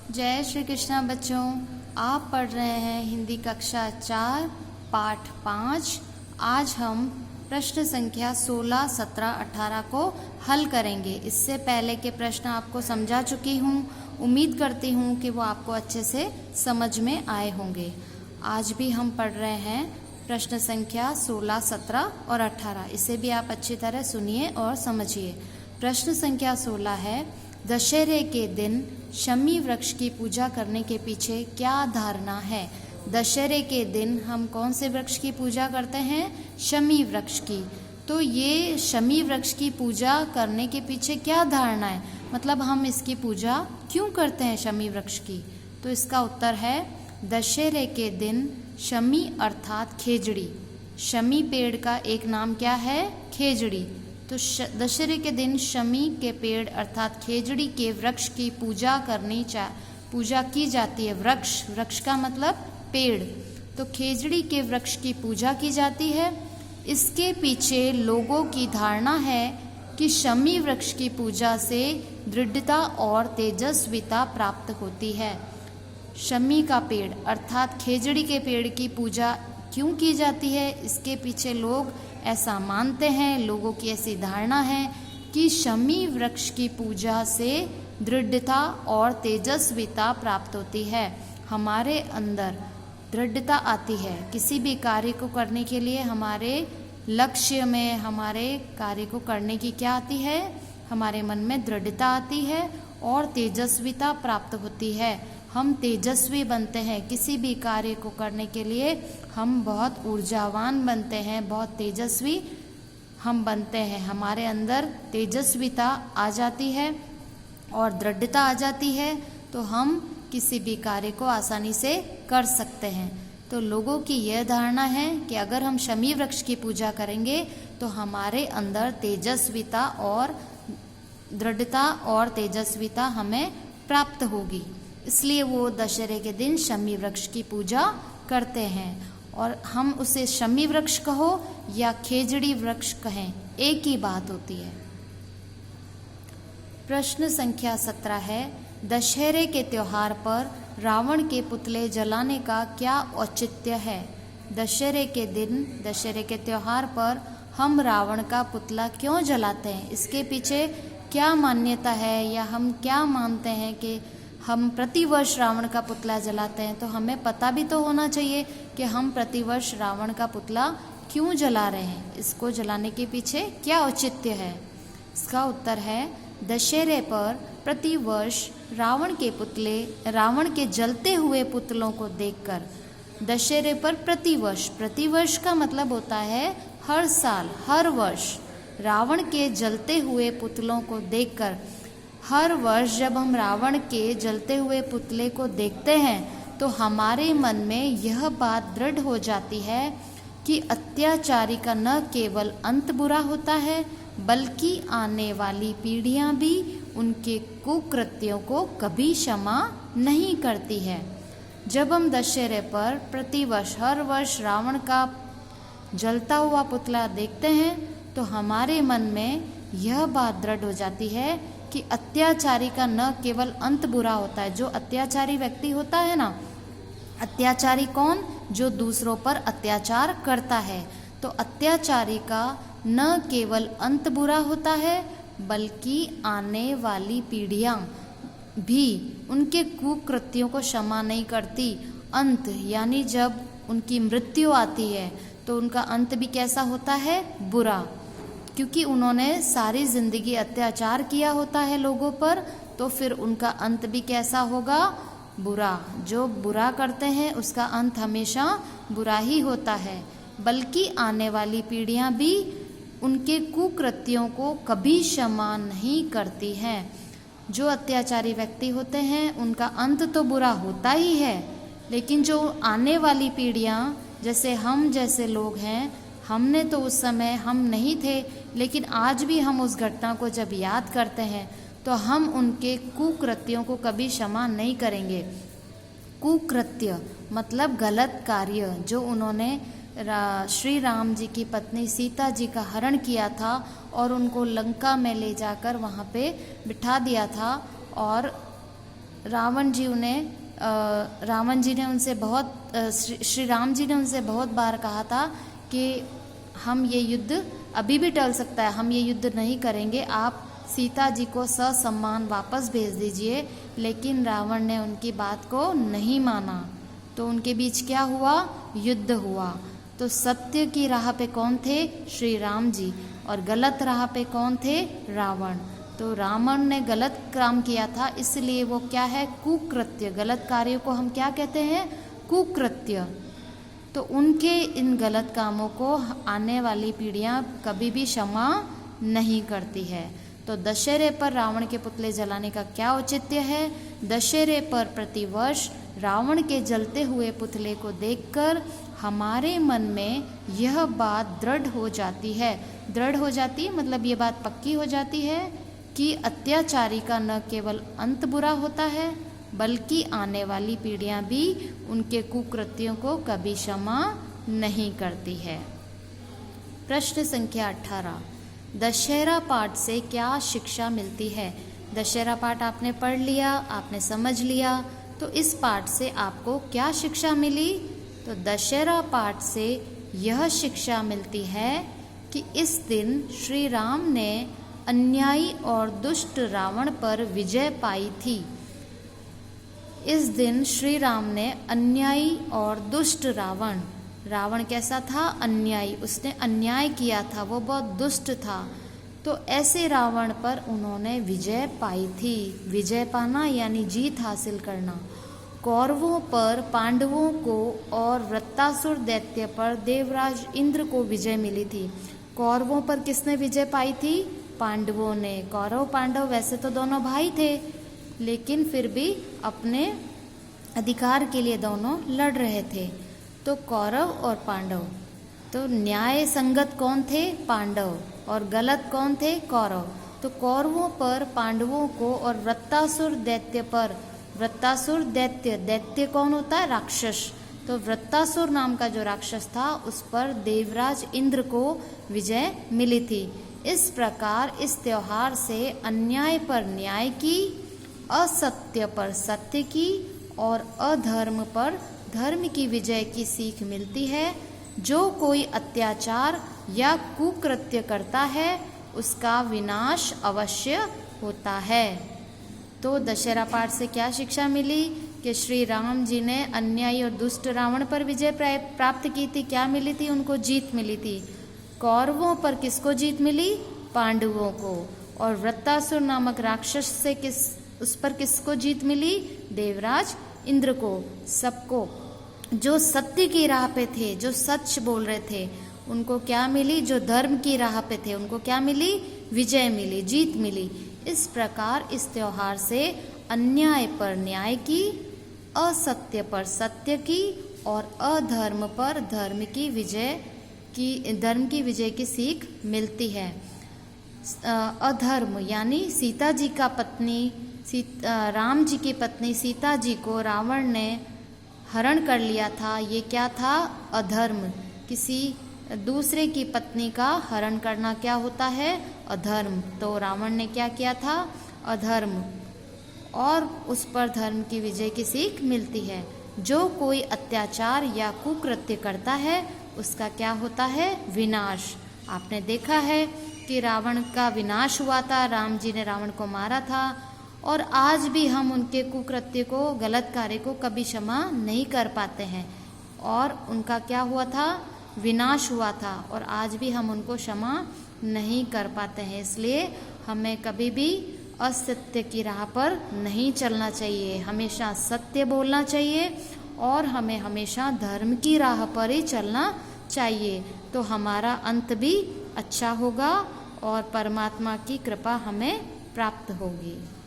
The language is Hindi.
जय श्री कृष्णा बच्चों, आप पढ़ रहे हैं हिंदी कक्षा 4 पाठ 5। आज हम प्रश्न संख्या 16, 17, 18 को हल करेंगे। इससे पहले के प्रश्न आपको समझा चुकी हूँ। उम्मीद करती हूँ कि वो आपको अच्छे से समझ में आए होंगे। आज भी हम पढ़ रहे हैं प्रश्न संख्या 16, 17 और 18। इसे भी आप अच्छी तरह सुनिए और समझिए। प्रश्न संख्या 16 है, दशहरे के दिन शमी वृक्ष की पूजा करने के पीछे क्या धारणा है। दशहरे के दिन हम कौन से वृक्ष की पूजा करते हैं? शमी वृक्ष की। तो ये शमी वृक्ष की पूजा करने के पीछे क्या धारणा है, मतलब हम इसकी पूजा क्यों करते हैं शमी वृक्ष की? तो इसका उत्तर है, दशहरे के दिन शमी अर्थात खेजड़ी। शमी पेड़ का एक नाम क्या है? खेजड़ी। तो दशहरे के दिन शमी के पेड़ अर्थात खेजड़ी के वृक्ष की पूजा की जाती है। वृक्ष का मतलब पेड़। तो खेजड़ी के वृक्ष की पूजा की जाती है। इसके पीछे लोगों की धारणा है कि शमी वृक्ष की पूजा से दृढ़ता और तेजस्विता प्राप्त होती है। शमी का पेड़ अर्थात खेजड़ी के पेड़ की पूजा क्यों की जाती है? इसके पीछे लोग ऐसा मानते हैं, लोगों की ऐसी धारणा है कि शमी वृक्ष की पूजा से दृढ़ता और तेजस्विता प्राप्त होती है। हमारे अंदर दृढ़ता आती है। किसी भी कार्य को करने के लिए हमारे लक्ष्य में, हमारे कार्य को करने की क्या आती है? हमारे मन में दृढ़ता आती है और तेजस्विता प्राप्त होती है। हम तेजस्वी बनते हैं। किसी भी कार्य को करने के लिए हम बहुत ऊर्जावान बनते हैं, बहुत तेजस्वी हम बनते हैं। हमारे अंदर तेजस्विता आ जाती है और दृढ़ता आ जाती है, तो हम किसी भी कार्य को आसानी से कर सकते हैं। तो लोगों की यह धारणा है कि अगर हम शमी वृक्ष की पूजा करेंगे तो हमारे अंदर तेजस्विता और दृढ़ता और तेजस्विता हमें प्राप्त होगी। इसलिए वो दशहरे के दिन शमी वृक्ष की पूजा करते हैं। और हम उसे शमी वृक्ष कहो या खेजड़ी वृक्ष कहें, एक ही बात होती है। प्रश्न संख्या 17 है, दशहरे के त्योहार पर रावण के पुतले जलाने का क्या औचित्य है। दशहरे के दिन, दशहरे के त्योहार पर हम रावण का पुतला क्यों जलाते हैं? इसके पीछे क्या मान्यता है, या हम क्या मानते हैं कि हम प्रतिवर्ष रावण का पुतला जलाते हैं? तो हमें पता भी तो होना चाहिए कि हम प्रतिवर्ष रावण का पुतला क्यों जला रहे हैं, इसको जलाने के पीछे क्या औचित्य है। इसका उत्तर है, दशहरे पर प्रतिवर्ष रावण के जलते हुए पुतलों को देखकर, दशहरे पर प्रतिवर्ष का मतलब होता है हर साल, हर वर्ष, रावण के जलते हुए पुतलों को देखकर, हर वर्ष जब हम रावण के जलते हुए पुतले को देखते हैं तो हमारे मन में यह बात दृढ़ हो जाती है कि अत्याचारी का न केवल अंत बुरा होता है, बल्कि आने वाली पीढ़ियां भी उनके कुकृत्यों को कभी क्षमा नहीं करती है। जब हम दशहरे पर प्रतिवर्ष, हर वर्ष रावण का जलता हुआ पुतला देखते हैं तो हमारे मन में यह बात दृढ़ हो जाती है कि अत्याचारी का न केवल अंत बुरा होता है। जो अत्याचारी व्यक्ति होता है ना, अत्याचारी कौन? जो दूसरों पर अत्याचार करता है। तो अत्याचारी का न केवल अंत बुरा होता है, बल्कि आने वाली पीढ़ियां भी उनके कुकृत्यों को क्षमा नहीं करती। अंत यानी जब उनकी मृत्यु आती है तो उनका अंत भी कैसा होता है? बुरा, क्योंकि उन्होंने सारी जिंदगी अत्याचार किया होता है लोगों पर, तो फिर उनका अंत भी कैसा होगा? बुरा। जो बुरा करते हैं उसका अंत हमेशा बुरा ही होता है, बल्कि आने वाली पीढ़ियां भी उनके कुकृत्यों को कभी क्षमा नहीं करती हैं। जो अत्याचारी व्यक्ति होते हैं उनका अंत तो बुरा होता ही है, लेकिन जो आने वाली पीढ़ियां, जैसे हम जैसे लोग हैं, हमने तो उस समय हम नहीं थे, लेकिन आज भी हम उस घटना को जब याद करते हैं तो हम उनके कुकृत्यों को कभी क्षमा नहीं करेंगे। कुकृत्य मतलब गलत कार्य, जो उन्होंने श्री राम जी की पत्नी सीता जी का हरण किया था और उनको लंका में ले जाकर वहाँ पे बिठा दिया था और रावण जी ने उनसे श्री राम जी ने उनसे बहुत बार कहा था कि हम ये युद्ध अभी भी टल सकता है, हम ये युद्ध नहीं करेंगे, आप सीता जी को ससम्मान वापस भेज दीजिए। लेकिन रावण ने उनकी बात को नहीं माना, तो उनके बीच क्या हुआ? युद्ध हुआ। तो सत्य की राह पे कौन थे? श्री राम जी, और गलत राह पे कौन थे? रावण। तो रावण ने गलत काम किया था, इसलिए वो क्या है? कुकृत्य। गलत कार्यों को हम क्या कहते हैं? कुकृत्य। तो उनके इन गलत कामों को आने वाली पीढ़ियां कभी भी क्षमा नहीं करती है। तो दशहरे पर रावण के पुतले जलाने का क्या औचित्य है? दशहरे पर प्रतिवर्ष रावण के जलते हुए पुतले को देखकर हमारे मन में यह बात दृढ़ हो जाती है। दृढ़ हो जाती है मतलब ये बात पक्की हो जाती है कि अत्याचारी का न केवल अंत बुरा होता है, बल्कि आने वाली पीढ़ियां भी उनके कुकृत्यों को कभी क्षमा नहीं करती है। प्रश्न संख्या 18, दशहरा पाठ से क्या शिक्षा मिलती है? दशहरा पाठ आपने पढ़ लिया, आपने समझ लिया, तो इस पाठ से आपको क्या शिक्षा मिली? तो दशहरा पाठ से यह शिक्षा मिलती है कि इस दिन श्री राम ने अन्यायी और दुष्ट रावण पर विजय पाई थी। इस दिन श्री राम ने अन्यायी और दुष्ट रावण कैसा था? अन्यायी, उसने अन्याय किया था, वो बहुत दुष्ट था। तो ऐसे रावण पर उन्होंने विजय पाई थी। विजय पाना यानी जीत हासिल करना। कौरवों पर पांडवों को और वृत्तासुर दैत्य पर देवराज इंद्र को विजय मिली थी। कौरवों पर किसने विजय पाई थी? पांडवों ने। कौरव पांडव वैसे तो दोनों भाई थे, लेकिन फिर भी अपने अधिकार के लिए दोनों लड़ रहे थे। तो कौरव और पांडव, तो न्याय संगत कौन थे? पांडव, और गलत कौन थे? कौरव। तो कौरवों पर पांडवों को और वृत्तासुर दैत्य पर, वृत्तासुर दैत्य कौन होता है? राक्षस। तो वृत्तासुर नाम का जो राक्षस था उस पर देवराज इंद्र को विजय मिली थी। इस प्रकार इस त्योहार से अन्याय पर न्याय की, असत्य पर सत्य की और अधर्म पर धर्म की विजय की सीख मिलती है। जो कोई अत्याचार या कुकृत्य करता है उसका विनाश अवश्य होता है। तो दशहरा पाठ से क्या शिक्षा मिली? कि श्री राम जी ने अन्यायी और दुष्ट रावण पर विजय प्राप्त की थी। क्या मिली थी? उनको जीत मिली थी। कौरवों पर किसको जीत मिली? पांडवों को। और वृत्तासुर नामक राक्षस से उस पर किसको जीत मिली? देवराज इंद्र को। सबको जो सत्य की राह पे थे, जो सच बोल रहे थे, उनको क्या मिली? जो धर्म की राह पे थे उनको क्या मिली? विजय मिली, जीत मिली। इस प्रकार इस त्योहार से अन्याय पर न्याय की, असत्य पर सत्य की और अधर्म पर धर्म की विजय की सीख मिलती है। अधर्म यानी सीता जी का पत्नी राम जी की पत्नी सीता जी को रावण ने हरण कर लिया था। ये क्या था? अधर्म। किसी दूसरे की पत्नी का हरण करना क्या होता है? अधर्म। तो रावण ने क्या किया था? अधर्म, और उस पर धर्म की विजय की सीख मिलती है। जो कोई अत्याचार या कुकृत्य करता है उसका क्या होता है? विनाश। आपने देखा है कि रावण का विनाश हुआ था, राम जी ने रावण को मारा था, और आज भी हम उनके कुकृत्य को, गलत कार्य को कभी क्षमा नहीं कर पाते हैं, और उनका क्या हुआ था? विनाश हुआ था, और आज भी हम उनको क्षमा नहीं कर पाते हैं। इसलिए हमें कभी भी असत्य की राह पर नहीं चलना चाहिए, हमेशा सत्य बोलना चाहिए, और हमें हमेशा धर्म की राह पर ही चलना चाहिए। तो हमारा अंत भी अच्छा होगा और परमात्मा की कृपा हमें प्राप्त होगी।